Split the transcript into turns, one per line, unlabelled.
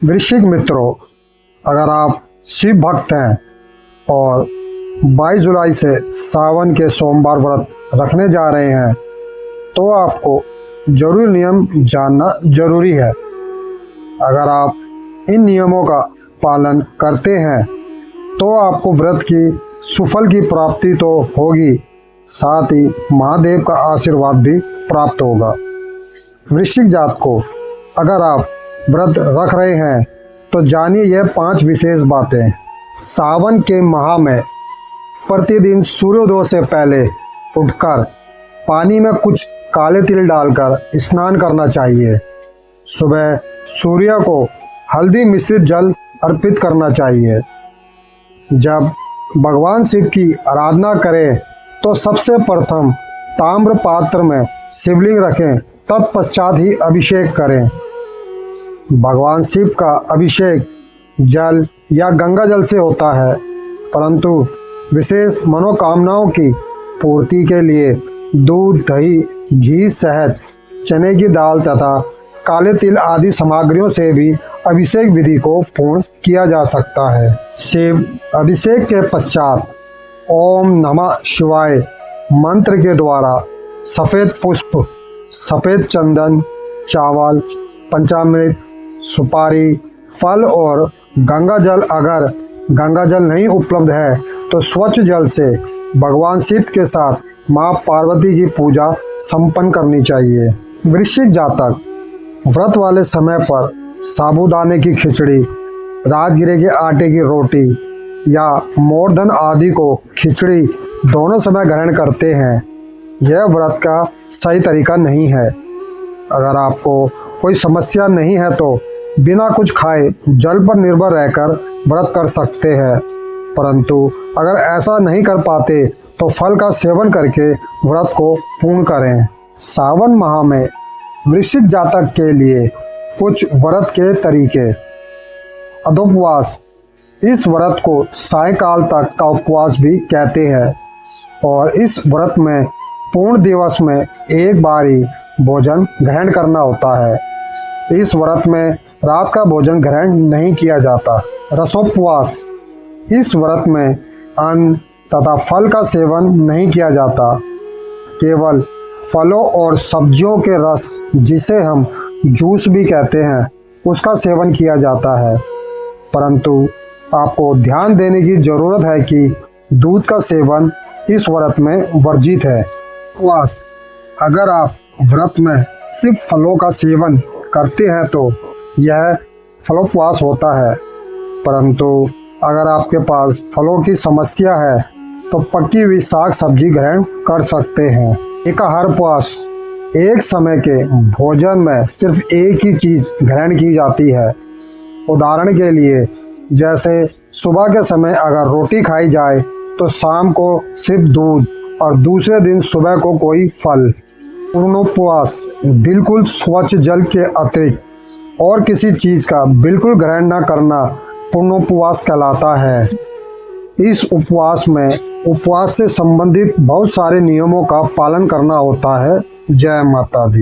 वृश्चिक मित्रों, अगर आप शिव भक्त हैं और 22 जुलाई से सावन के सोमवार व्रत रखने जा रहे हैं तो आपको जरूरी नियम जानना जरूरी है। अगर आप इन नियमों का पालन करते हैं तो आपको व्रत की सुफल की प्राप्ति तो होगी, साथ ही महादेव का आशीर्वाद भी प्राप्त होगा। वृश्चिक जात को अगर आप व्रत रख रहे हैं तो जानिए यह 5 विशेष बातें। सावन के माह में प्रतिदिन सूर्योदय से पहले उठकर पानी में कुछ काले तिल डालकर स्नान करना चाहिए। सुबह सूर्य को हल्दी मिश्रित जल अर्पित करना चाहिए। जब भगवान शिव की आराधना करें तो सबसे प्रथम ताम्र पात्र में शिवलिंग रखें, तत्पश्चात ही अभिषेक करें। भगवान शिव का अभिषेक जल या गंगा जल से होता है, परंतु विशेष मनोकामनाओं की पूर्ति के लिए दूध, दही, घी, शहद, चने की दाल तथा काले तिल आदि सामग्रियों से भी अभिषेक विधि को पूर्ण किया जा सकता है। शिव अभिषेक के पश्चात ओम नमः शिवाय मंत्र के द्वारा सफ़ेद पुष्प, सफ़ेद चंदन, चावल, पंचामृत, सुपारी, फल और गंगा जल, अगर गंगा जल नहीं उपलब्ध है तो स्वच्छ जल से भगवान शिव के साथ माँ पार्वती की पूजा संपन्न करनी चाहिए। वृश्चिक जातक व्रत वाले समय पर साबूदाने की खिचड़ी, राजगिरे के आटे की रोटी या मोरधन आदि को खिचड़ी दोनों समय ग्रहण करते हैं। यह व्रत का सही तरीका नहीं है। अगर आपको कोई समस्या नहीं है तो बिना कुछ खाए जल पर निर्भर रहकर व्रत कर सकते हैं, परंतु अगर ऐसा नहीं कर पाते तो फल का सेवन करके व्रत को पूर्ण करें। सावन माह में वृश्चिक जातक के लिए कुछ व्रत के तरीके। अदोपवास, इस व्रत को सायंकाल तक का उपवास भी कहते हैं और इस व्रत में पूर्ण दिवस में एक बार ही भोजन ग्रहण करना होता है। इस व्रत में रात का भोजन ग्रहण नहीं किया जाता। रसोपवास, इस व्रत में अन्न तथा फल का सेवन नहीं किया जाता, केवल फलों और सब्जियों के रस, जिसे हम जूस भी कहते हैं, उसका सेवन किया जाता है। परंतु आपको ध्यान देने की ज़रूरत है कि दूध का सेवन इस व्रत में वर्जित है। उपवास, अगर आप व्रत में सिर्फ फलों का सेवन करते हैं तो यह फलोपवास होता है, परंतु अगर आपके पास फलों की समस्या है तो पकी हुई साग सब्जी ग्रहण कर सकते हैं। एकाहार उपवास, एक समय के भोजन में सिर्फ एक ही चीज़ ग्रहण की जाती है। उदाहरण के लिए जैसे सुबह के समय अगर रोटी खाई जाए तो शाम को सिर्फ दूध और दूसरे दिन सुबह को कोई फल। पूर्णोपवास, बिल्कुल स्वच्छ जल के अतिरिक्त और किसी चीज़ का बिल्कुल ग्रहण न करना पूर्णोपवास कहलाता है। इस उपवास में उपवास से संबंधित बहुत सारे नियमों का पालन करना होता है। जय माता दी।